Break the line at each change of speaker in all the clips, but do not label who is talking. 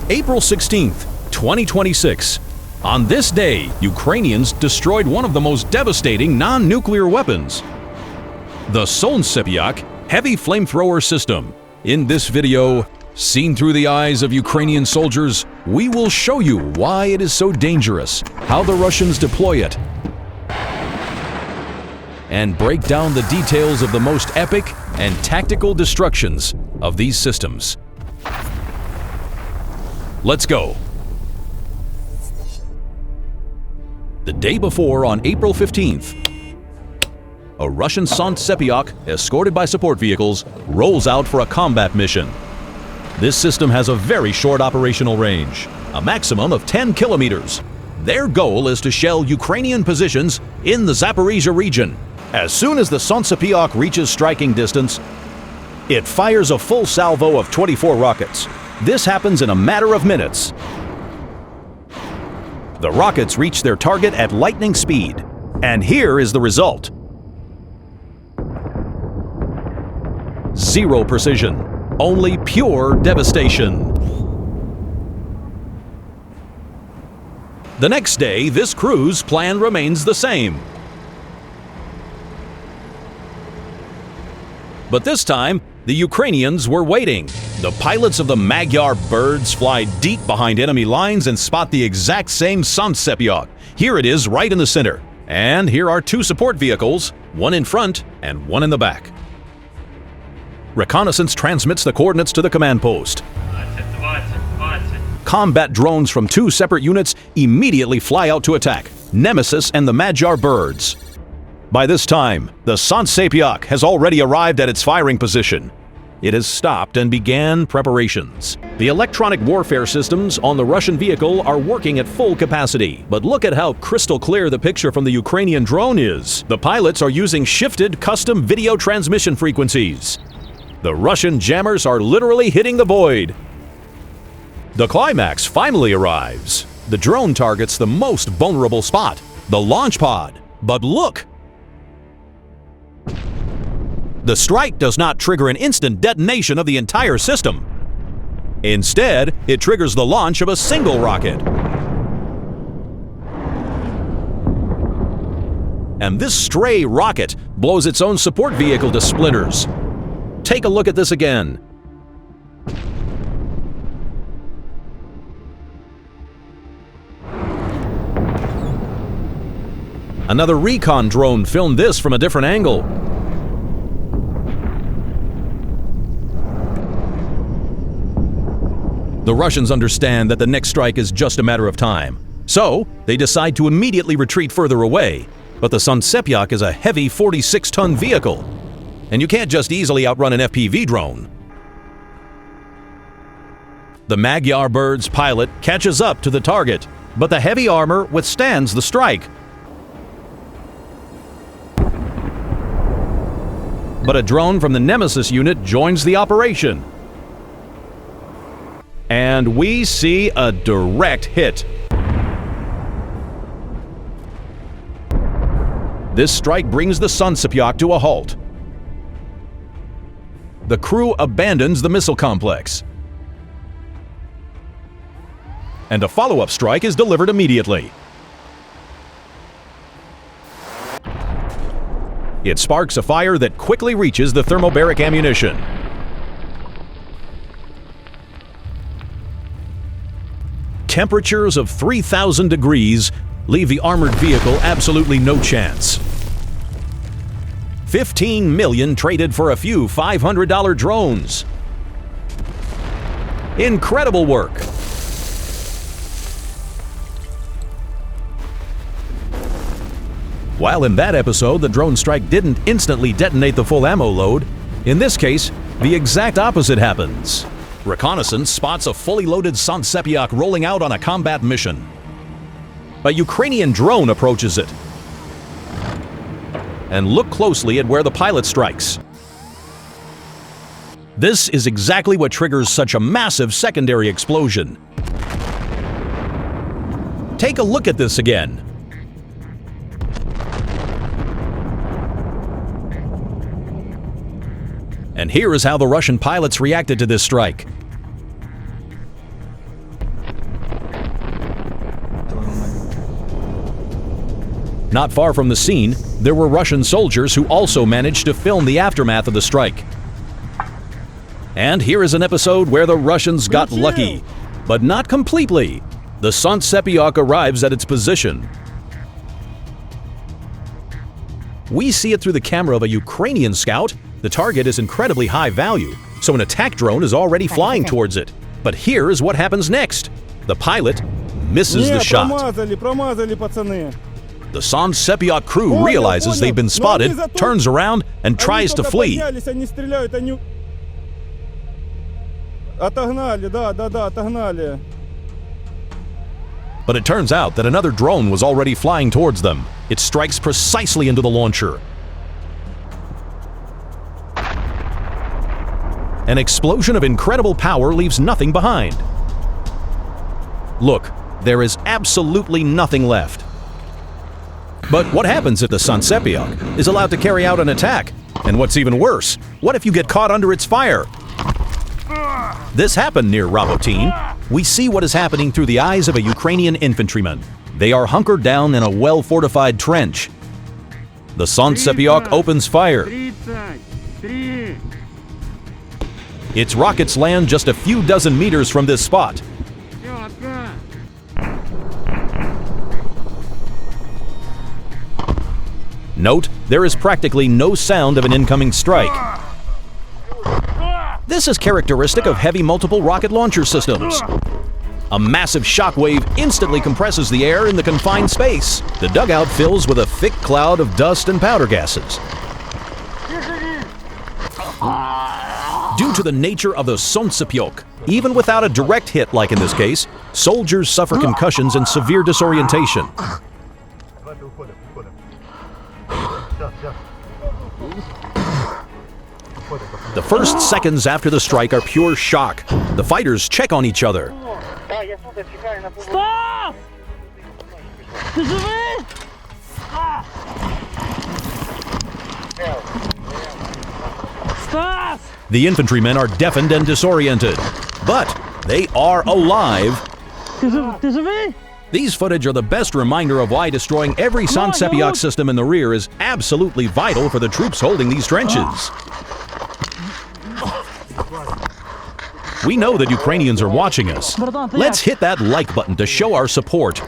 April 16th, 2026. On this day, Ukrainians destroyed one of the most devastating non-nuclear weapons, the Solntsepek heavy flamethrower system. In this video, seen through the eyes of Ukrainian soldiers, we will show you why it is so dangerous, how the Russians deploy it, and break down the details of the most epic and tactical destructions of these systems. Let's go. The day before, on April 15th, a Russian Solntsepek, escorted by support vehicles, rolls out for a combat mission. This system has a very short operational range, a maximum of 10 kilometers. Their goal is to shell Ukrainian positions in the Zaporizhia region. As soon as the Solntsepek reaches striking distance, it fires a full salvo of 24 rockets. This happens in a matter of minutes. The rockets reach their target at lightning speed, and here is the result. Zero precision, only pure devastation. The next day, this cruise plan remains the same. But this time, the Ukrainians were waiting. The pilots of the Magyar birds fly deep behind enemy lines and spot the exact same Solntsepek. Here it is, right in the center. And here are two support vehicles, one in front and one in the back. Reconnaissance transmits the coordinates to the command post. Combat drones from two separate units immediately fly out to attack Nemesis and the Magyar birds. By this time, the Solntsepek has already arrived at its firing position. It has stopped and began preparations. The electronic warfare systems on the Russian vehicle are working at full capacity, but look at how crystal clear the picture from the Ukrainian drone is. The pilots are using shifted custom video transmission frequencies. The Russian jammers are literally hitting the void. The climax finally arrives. The drone targets the most vulnerable spot, the launch pod. But look! The strike does not trigger an instant detonation of the entire system. Instead, it triggers the launch of a single rocket. And this stray rocket blows its own support vehicle to splinters. Take a look at this again. Another recon drone filmed this from a different angle. The Russians understand that the next strike is just a matter of time, so they decide to immediately retreat further away. But the Solntsepek is a heavy 46-ton vehicle, and you can't just easily outrun an FPV drone. The Magyar bird's pilot catches up to the target, but the heavy armor withstands the strike. But a drone from the Nemesis unit joins the operation. And we see a direct hit. This strike brings the Solntsepek to a halt. The crew abandons the missile complex, and a follow-up strike is delivered immediately. It sparks a fire that quickly reaches the thermobaric ammunition. Temperatures of 3,000 degrees leave the armored vehicle absolutely no chance. 15 million traded for a few $500 drones. Incredible work! While in that episode, the drone strike didn't instantly detonate the full ammo load, in this case, the exact opposite happens. Reconnaissance spots a fully loaded Solntsepek rolling out on a combat mission. A Ukrainian drone approaches it. And look closely at where the pilot strikes. This is exactly what triggers such a massive secondary explosion. Take a look at this again. And here is how the Russian pilots reacted to this strike. Not far from the scene, there were Russian soldiers who also managed to film the aftermath of the strike. And here is an episode where the Russians got lucky, but not completely. The Solntsepek arrives at its position. We see it through the camera of a Ukrainian scout. The target is incredibly high value, so an attack drone is already flying towards it. But here is what happens next. The pilot misses the shot. The Solntsepek crew realizes they've been spotted, turns around, and tries to flee. But it turns out that another drone was already flying towards them. It strikes precisely into the launcher. An explosion of incredible power leaves nothing behind. Look, there is absolutely nothing left. But what happens if the Solntsepek is allowed to carry out an attack? And what's even worse, what if you get caught under its fire? This happened near Javelin. We see what is happening through the eyes of a Ukrainian infantryman. They are hunkered down in a well-fortified trench. The Solntsepek opens fire. Its rockets land just a few dozen meters from this spot. Note, there is practically no sound of an incoming strike. This is characteristic of heavy multiple rocket launcher systems. A massive shockwave instantly compresses the air in the confined space. The dugout fills with a thick cloud of dust and powder gases. Due to the nature of the Solntsepek, even without a direct hit like in this case, soldiers suffer concussions and severe disorientation. The first seconds after the strike are pure shock. The fighters check on each other.
Stop! Stop!
The infantrymen are deafened and disoriented, but they are alive. These footage are the best reminder of why destroying every Solntsepek system in the rear is absolutely vital for the troops holding these trenches. We know that Ukrainians are watching us. Let's hit that like button to show our support.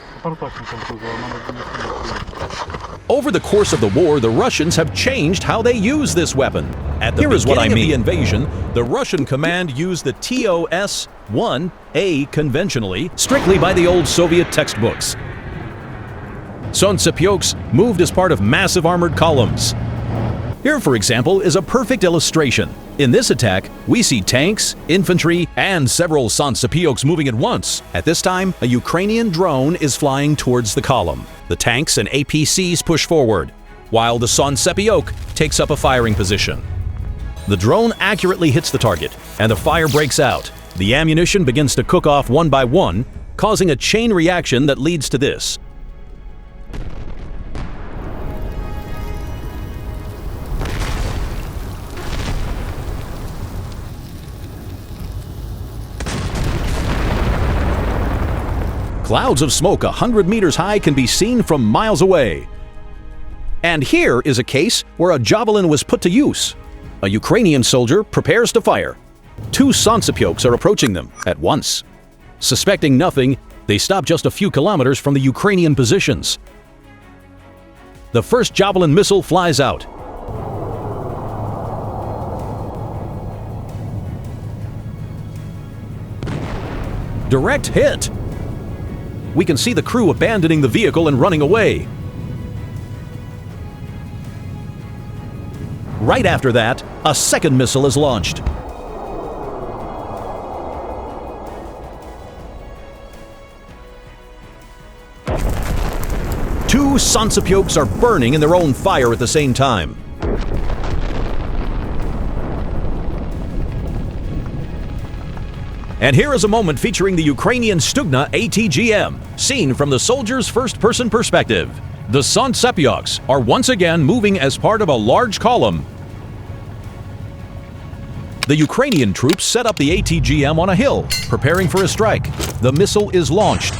Over the course of the war, the Russians have changed how they use this weapon. At the beginning of the invasion, the Russian command used the TOS-1A conventionally, strictly by the old Soviet textbooks. Solntsepeks moved as part of massive armored columns. Here, for example, is a perfect illustration. In this attack, we see tanks, infantry, and several Solntsepeks moving at once. At this time, a Ukrainian drone is flying towards the column. The tanks and APCs push forward, while the Solntsepek takes up a firing position. The drone accurately hits the target, and the fire breaks out. The ammunition begins to cook off one by one, causing a chain reaction that leads to this. Clouds of smoke 100 meters high can be seen from miles away. And here is a case where a Javelin was put to use. A Ukrainian soldier prepares to fire. Two Solntsepeks are approaching them at once. Suspecting nothing, they stop just a few kilometers from the Ukrainian positions. The first Javelin missile flies out. Direct hit. We can see the crew abandoning the vehicle and running away. Right after that, a second missile is launched. Two Solntsepeks are burning in their own fire at the same time. And here is a moment featuring the Ukrainian Stugna ATGM, seen from the soldier's first-person perspective. The Solntsepeks are once again moving as part of a large column. The Ukrainian troops set up the ATGM on a hill, preparing for a strike. The missile is launched.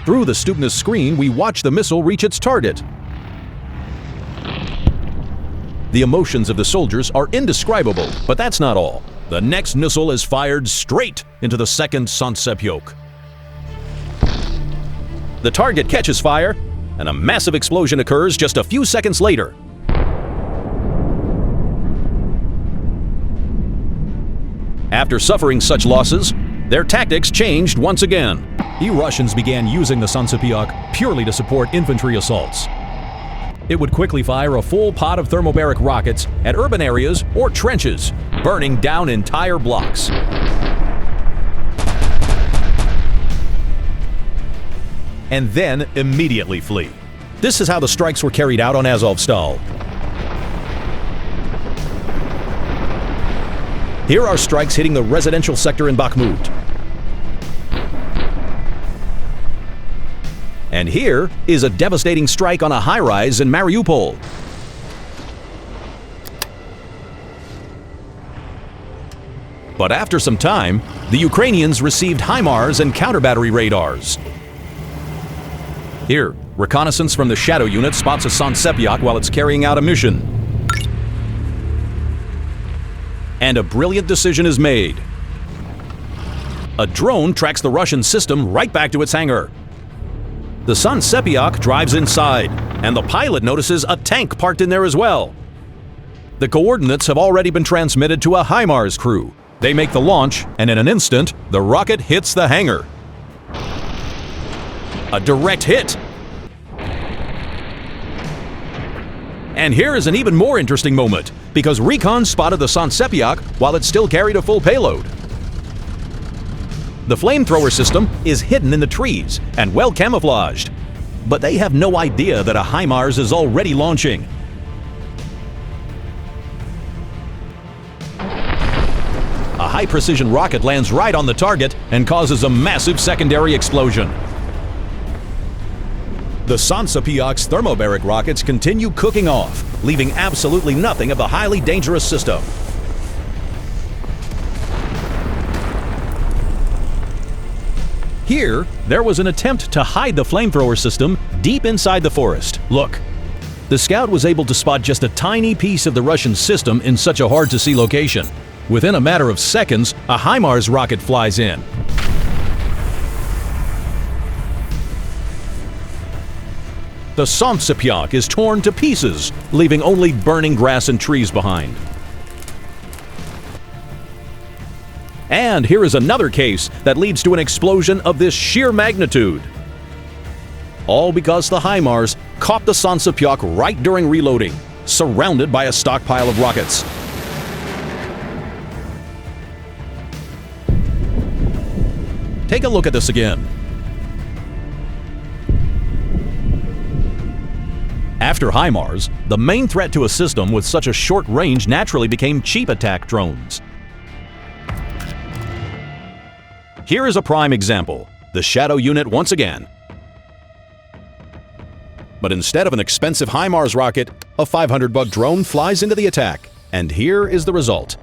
Through the Stupness screen, we watch the missile reach its target. The emotions of the soldiers are indescribable, but that's not all. The next missile is fired straight into the second Solntsepek. The target catches fire, and a massive explosion occurs just a few seconds later. After suffering such losses, their tactics changed once again. The Russians began using the Solntsepek purely to support infantry assaults. It would quickly fire a full pod of thermobaric rockets at urban areas or trenches, burning down entire blocks. And then immediately flee. This is how the strikes were carried out on Azovstal. Here are strikes hitting the residential sector in Bakhmut. And here is a devastating strike on a high-rise in Mariupol. But after some time, the Ukrainians received HIMARS and counter-battery radars. Here, reconnaissance from the Shadow unit spots a Solntsepek while it's carrying out a mission. And a brilliant decision is made. A drone tracks the Russian system right back to its hangar. The Solntsepek drives inside, and the pilot notices a tank parked in there as well. The coordinates have already been transmitted to a HIMARS crew. They make the launch, and in an instant, the rocket hits the hangar. A direct hit. And here is an even more interesting moment, because recon spotted the Solntsepek while it still carried a full payload. The flamethrower system is hidden in the trees and well camouflaged, but they have no idea that a HIMARS is already launching. A high-precision rocket lands right on the target and causes a massive secondary explosion. The Solntsepek's thermobaric rockets continue cooking off, leaving absolutely nothing of the highly dangerous system. Here, there was an attempt to hide the flamethrower system deep inside the forest. Look, the scout was able to spot just a tiny piece of the Russian system in such a hard-to-see location. Within a matter of seconds, a HIMARS rocket flies in. The Solntsepek is torn to pieces, leaving only burning grass and trees behind. And here is another case that leads to an explosion of this sheer magnitude. All because the HIMARS caught the Solntsepek right during reloading, surrounded by a stockpile of rockets. Take a look at this again. After HIMARS, the main threat to a system with such a short range naturally became cheap attack drones. Here is a prime example, the Shadow unit once again. But instead of an expensive HIMARS rocket, a $500 drone flies into the attack, and here is the result.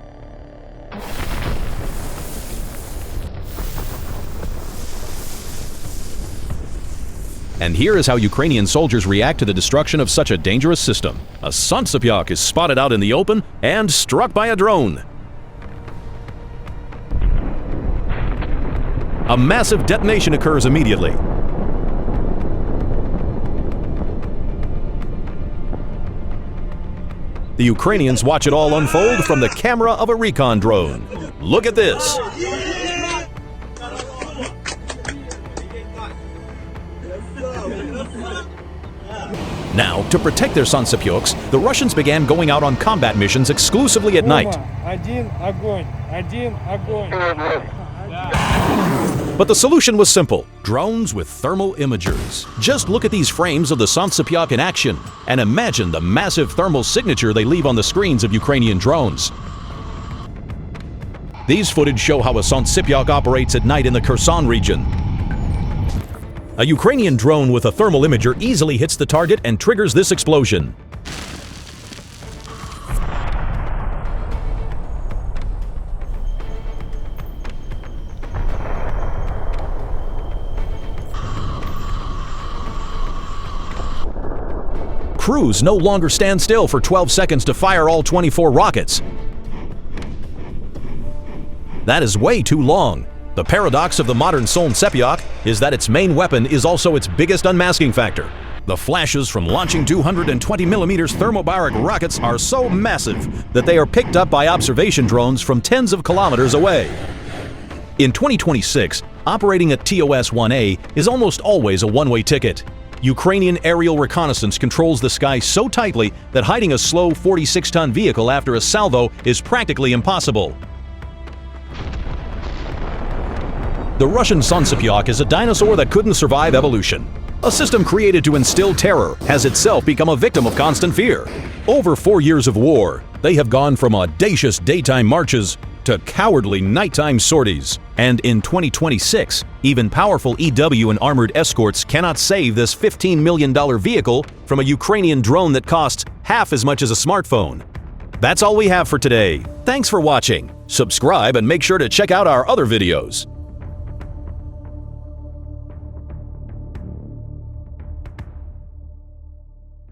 And here is how Ukrainian soldiers react to the destruction of such a dangerous system. A Solntsepek is spotted out in the open and struck by a drone. A massive detonation occurs immediately. The Ukrainians watch it all unfold from the camera of a recon drone. Look at this. Now, to protect their Solntsepeks, the Russians began going out on combat missions exclusively at night. But the solution was simple: drones with thermal imagers. Just look at these frames of the Solntsepek in action, and imagine the massive thermal signature they leave on the screens of Ukrainian drones. These footage show how a Solntsepek operates at night in the Kherson region. A Ukrainian drone with a thermal imager easily hits the target and triggers this explosion. crews no longer stand still for 12 seconds to fire all 24 rockets. That is way too long. The paradox of the modern Solntsepek is that its main weapon is also its biggest unmasking factor. The flashes from launching 220mm thermobaric rockets are so massive that they are picked up by observation drones from tens of kilometers away. In 2026, operating at TOS-1A is almost always a one-way ticket. Ukrainian aerial reconnaissance controls the sky so tightly that hiding a slow 46-ton vehicle after a salvo is practically impossible. The Russian Solntsepek is a dinosaur that couldn't survive evolution. A system created to instill terror has itself become a victim of constant fear. Over 4 years of war, they have gone from audacious daytime marches to cowardly nighttime sorties. And in 2026, even powerful EW and armored escorts cannot save this $15 million vehicle from a Ukrainian drone that costs half as much as a smartphone. That's all we have for today. Thanks for watching. Subscribe and make sure to check out our other videos.